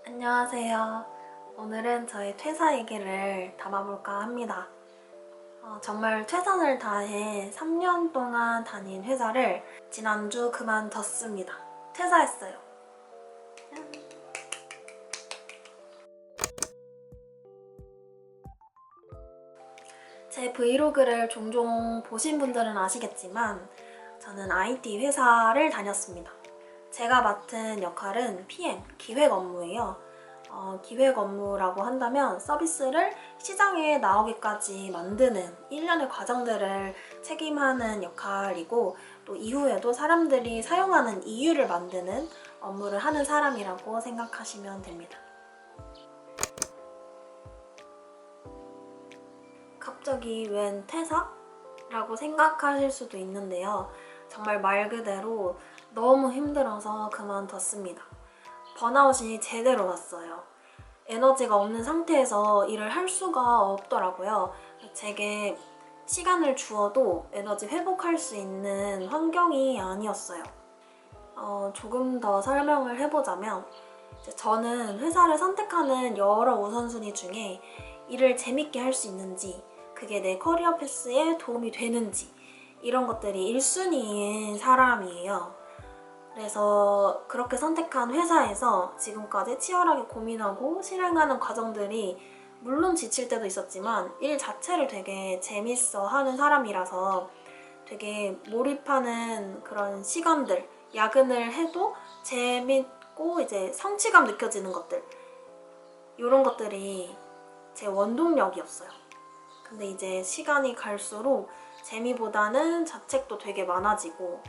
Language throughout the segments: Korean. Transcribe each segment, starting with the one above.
안녕하세요. 오늘은 저의 퇴사 얘기를 담아볼까 합니다. 정말 최선을 다해 3년 동안 다닌 회사를 지난주 그만뒀습니다. 퇴사했어요. 제 브이로그를 종종 보신 분들은 아시겠지만 저는 IT 회사를 다녔습니다. 제가 맡은 역할은 PM, 기획 업무예요. 기획 업무라고 한다면 서비스를 시장에 나오기까지 만드는 일련의 과정들을 책임하는 역할이고, 또 이후에도 사람들이 사용하는 이유를 만드는 업무를 하는 사람이라고 생각하시면 됩니다. 갑자기 웬 퇴사? 라고 생각하실 수도 있는데요. 정말 말 그대로 너무 힘들어서 그만뒀습니다. 번아웃이 제대로 왔어요. 에너지가 없는 상태에서 일을 할 수가 없더라고요. 제게 시간을 주어도 에너지 회복할 수 있는 환경이 아니었어요. 조금 더 설명을 해보자면, 저는 회사를 선택하는 여러 우선순위 중에 일을 재밌게 할 수 있는지, 그게 내 커리어 패스에 도움이 되는지, 이런 것들이 1순위인 사람이에요. 그래서 그렇게 선택한 회사에서 지금까지 치열하게 고민하고 실행하는 과정들이 물론 지칠 때도 있었지만 일 자체를 되게 재밌어 하는 사람이라서 되게 몰입하는 그런 시간들, 야근을 해도 재밌고 이제 성취감 느껴지는 것들, 이런 것들이 제 원동력이었어요. 근데 이제 시간이 갈수록 재미보다는 자책도 되게 많아지고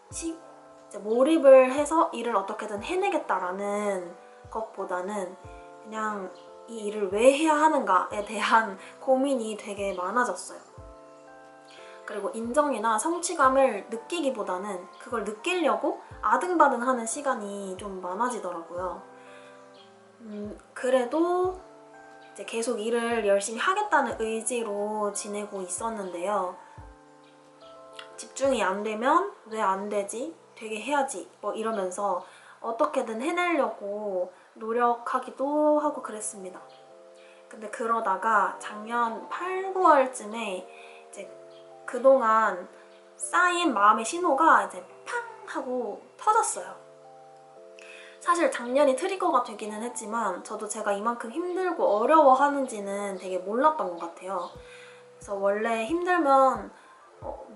이제 몰입을 해서 일을 어떻게든 해내겠다라는 것보다는 그냥 이 일을 왜 해야 하는가에 대한 고민이 되게 많아졌어요. 그리고 인정이나 성취감을 느끼기보다는 그걸 느끼려고 아등바등하는 시간이 좀 많아지더라고요. 그래도 이제 계속 일을 열심히 하겠다는 의지로 지내고 있었는데요. 집중이 안 되면 왜 안 되지? 되게 해야지 뭐 이러면서 어떻게든 해내려고 노력하기도 하고 그랬습니다. 근데 그러다가 작년 8, 9월쯤에 이제 그동안 쌓인 마음의 신호가 이제 팡 하고 터졌어요. 사실 작년이 트리거가 되기는 했지만 저도 제가 이만큼 힘들고 어려워하는지는 되게 몰랐던 것 같아요. 그래서 원래 힘들면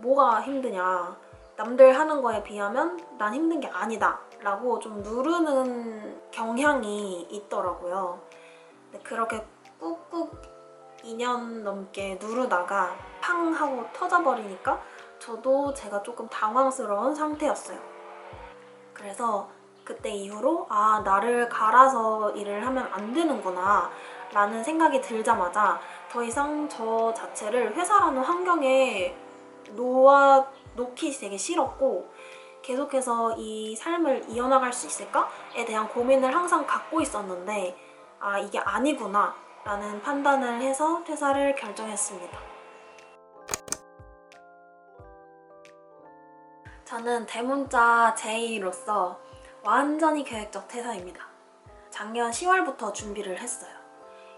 뭐가 힘드냐, 남들 하는 거에 비하면 난 힘든 게 아니다 라고 좀 누르는 경향이 있더라고요. 근데 그렇게 꾹꾹 2년 넘게 누르다가 팡 하고 터져버리니까 저도 제가 조금 당황스러운 상태였어요. 그래서 그때 이후로 나를 갈아서 일을 하면 안 되는구나 라는 생각이 들자마자 더 이상 저 자체를 회사라는 환경에 놓기 되게 싫었고, 계속해서 이 삶을 이어나갈 수 있을까에 대한 고민을 항상 갖고 있었는데 이게 아니구나 라는 판단을 해서 퇴사를 결정했습니다. 저는 대문자 J로서 완전히 계획적 퇴사입니다. 작년 10월부터 준비를 했어요.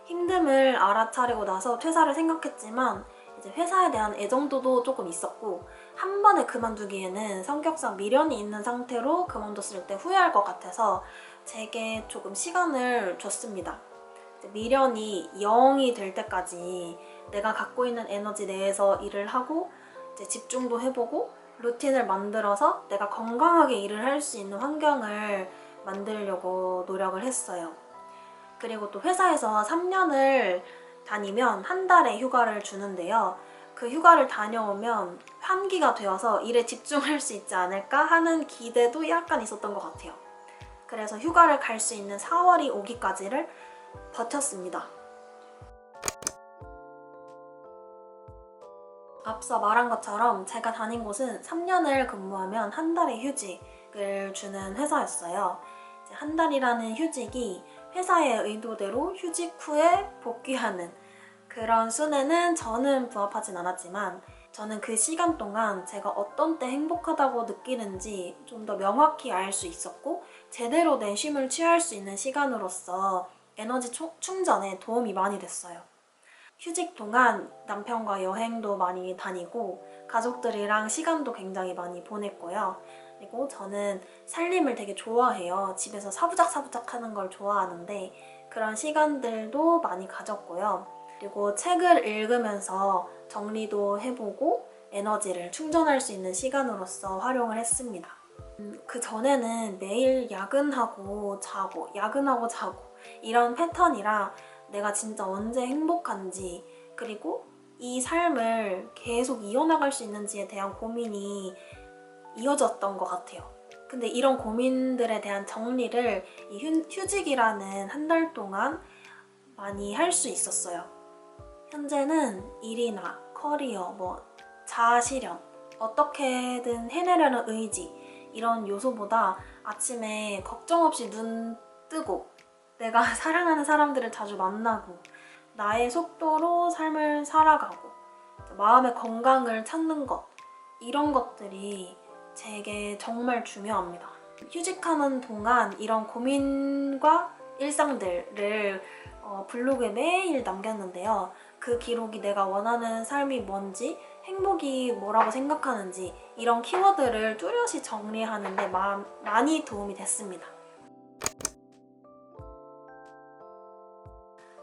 힘듦을 알아차리고 나서 퇴사를 생각했지만 이제 회사에 대한 애정도도 조금 있었고, 한 번에 그만두기에는 성격상 미련이 있는 상태로 그만뒀을 때 후회할 것 같아서 제게 조금 시간을 줬습니다. 미련이 0이 될 때까지 내가 갖고 있는 에너지 내에서 일을 하고 이제 집중도 해보고 루틴을 만들어서 내가 건강하게 일을 할 수 있는 환경을 만들려고 노력을 했어요. 그리고 또 회사에서 3년을 다니면 한 달의 휴가를 주는데요. 그 휴가를 다녀오면 환기가 되어서 일에 집중할 수 있지 않을까 하는 기대도 약간 있었던 것 같아요. 그래서 휴가를 갈 수 있는 4월이 오기까지를 버텼습니다. 앞서 말한 것처럼 제가 다닌 곳은 3년을 근무하면 한 달의 휴직을 주는 회사였어요. 한 달이라는 휴직이 회사의 의도대로 휴직 후에 복귀하는 그런 순에는 저는 부합하진 않았지만, 저는 그 시간 동안 제가 어떤 때 행복하다고 느끼는지 좀 더 명확히 알 수 있었고 제대로 내 쉼을 취할 수 있는 시간으로서 에너지 충전에 도움이 많이 됐어요. 휴직 동안 남편과 여행도 많이 다니고 가족들이랑 시간도 굉장히 많이 보냈고요. 그리고 저는 살림을 되게 좋아해요. 집에서 사부작사부작 하는 걸 좋아하는데 그런 시간들도 많이 가졌고요. 그리고 책을 읽으면서 정리도 해보고 에너지를 충전할 수 있는 시간으로서 활용을 했습니다. 그 전에는 매일 야근하고 자고 야근하고 자고 이런 패턴이라 내가 진짜 언제 행복한지 그리고 이 삶을 계속 이어나갈 수 있는지에 대한 고민이 이어졌던 것 같아요. 근데 이런 고민들에 대한 정리를 이 휴직이라는 한 달 동안 많이 할 수 있었어요. 현재는 일이나 커리어, 자아실현, 어떻게든 해내려는 의지 이런 요소보다 아침에 걱정 없이 눈 뜨고 내가 사랑하는 사람들을 자주 만나고 나의 속도로 삶을 살아가고 마음의 건강을 찾는 것 이런 것들이 제게 정말 중요합니다. 휴직하는 동안 이런 고민과 일상들을 블로그에 매일 남겼는데요. 그 기록이 내가 원하는 삶이 뭔지 행복이 뭐라고 생각하는지 이런 키워드를 뚜렷이 정리하는 데 많이 도움이 됐습니다.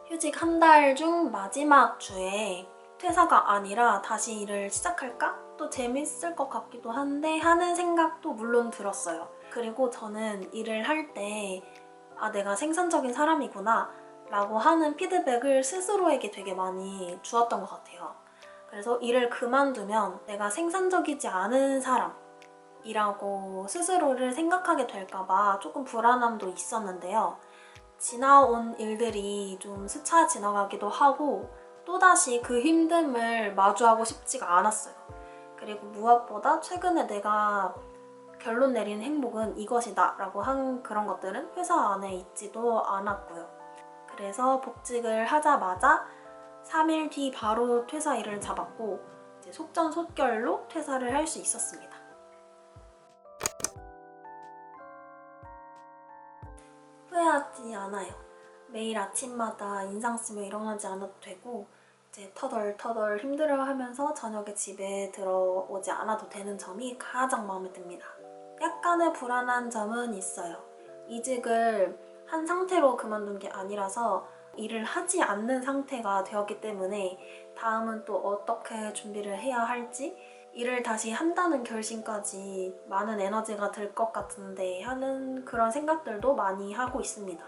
휴직 한 달 중 마지막 주에 퇴사가 아니라 다시 일을 시작할까? 또 재밌을 것 같기도 한데 하는 생각도 물론 들었어요. 그리고 저는 일을 할 때 내가 생산적인 사람이구나 라고 하는 피드백을 스스로에게 되게 많이 주었던 것 같아요. 그래서 일을 그만두면 내가 생산적이지 않은 사람이라고 스스로를 생각하게 될까봐 조금 불안함도 있었는데요. 지나온 일들이 좀 스쳐 지나가기도 하고 또다시 그 힘듦을 마주하고 싶지가 않았어요. 그리고 무엇보다 최근에 내가 결론 내린 행복은 이것이다 라고 한 그런 것들은 회사 안에 있지도 않았고요. 그래서 복직을 하자마자 3일 뒤 바로 퇴사 일을 잡았고 이제 속전속결로 퇴사를 할 수 있었습니다. 후회하지 않아요. 매일 아침마다 인상 쓰며 일어나지 않아도 되고 이제 터덜터덜 힘들어하면서 저녁에 집에 들어오지 않아도 되는 점이 가장 마음에 듭니다. 약간의 불안한 점은 있어요. 이직을 한 상태로 그만둔 게 아니라서 일을 하지 않는 상태가 되었기 때문에 다음은 또 어떻게 준비를 해야 할지 일을 다시 한다는 결심까지 많은 에너지가 들 것 같은데 하는 그런 생각들도 많이 하고 있습니다.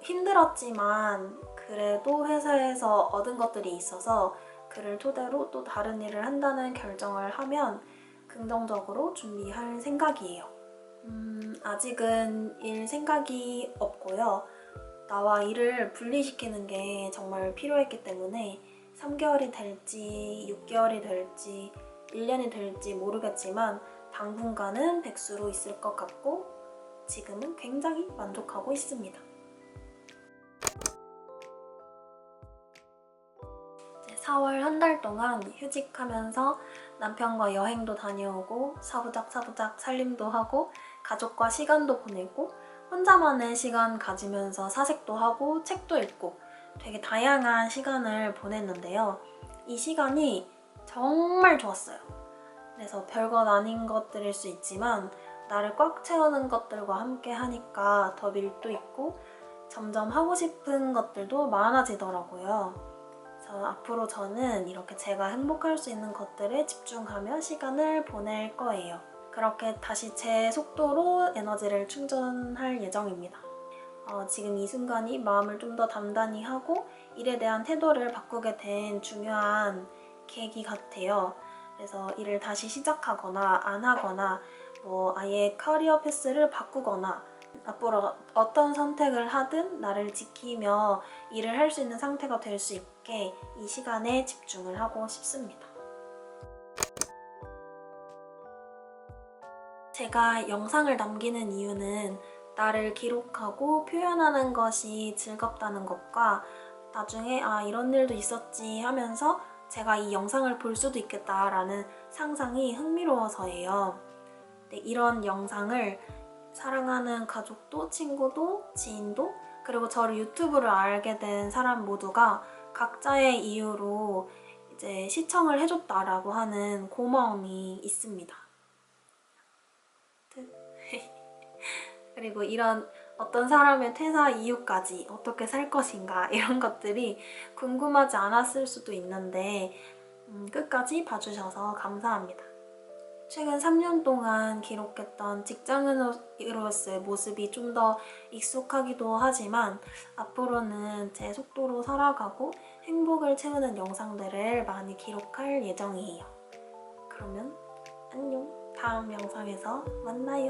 힘들었지만 그래도 회사에서 얻은 것들이 있어서 그를 토대로 또 다른 일을 한다는 결정을 하면 긍정적으로 준비할 생각이에요. 아직은 일 생각이 없고요. 나와 일을 분리시키는 게 정말 필요했기 때문에 3개월이 될지 6개월이 될지 1년이 될지 모르겠지만 당분간은 백수로 있을 것 같고 지금은 굉장히 만족하고 있습니다. 4월 한 달 동안 휴직하면서 남편과 여행도 다녀오고 사부작 살림도 하고 가족과 시간도 보내고 혼자만의 시간 가지면서 사색도 하고 책도 읽고 되게 다양한 시간을 보냈는데요. 이 시간이 정말 좋았어요. 그래서 별것 아닌 것들일 수 있지만 나를 꽉 채우는 것들과 함께 하니까 더 밀도 있고 점점 하고 싶은 것들도 많아지더라고요. 그래서 앞으로 저는 이렇게 제가 행복할 수 있는 것들에 집중하며 시간을 보낼 거예요. 그렇게 다시 제 속도로 에너지를 충전할 예정입니다. 지금 이 순간이 마음을 좀 더 단단히 하고 일에 대한 태도를 바꾸게 된 중요한 계기 같아요. 그래서 일을 다시 시작하거나 안 하거나 아예 커리어 패스를 바꾸거나 앞으로 어떤 선택을 하든 나를 지키며 일을 할 수 있는 상태가 될 수 있게 이 시간에 집중을 하고 싶습니다. 제가 영상을 남기는 이유는 나를 기록하고 표현하는 것이 즐겁다는 것과 나중에 이런 일도 있었지 하면서 제가 이 영상을 볼 수도 있겠다라는 상상이 흥미로워서예요. 이런 영상을 사랑하는 가족도, 친구도, 지인도, 그리고 저를 유튜브를 알게 된 사람 모두가 각자의 이유로 이제 시청을 해줬다라고 하는 고마움이 있습니다. 그리고 이런 어떤 사람의 퇴사 이유까지 어떻게 살 것인가 이런 것들이 궁금하지 않았을 수도 있는데 끝까지 봐주셔서 감사합니다. 최근 3년 동안 기록했던 직장인으로서의 모습이 좀 더 익숙하기도 하지만 앞으로는 제 속도로 살아가고 행복을 채우는 영상들을 많이 기록할 예정이에요. 그러면 안녕! 다음 영상에서 만나요.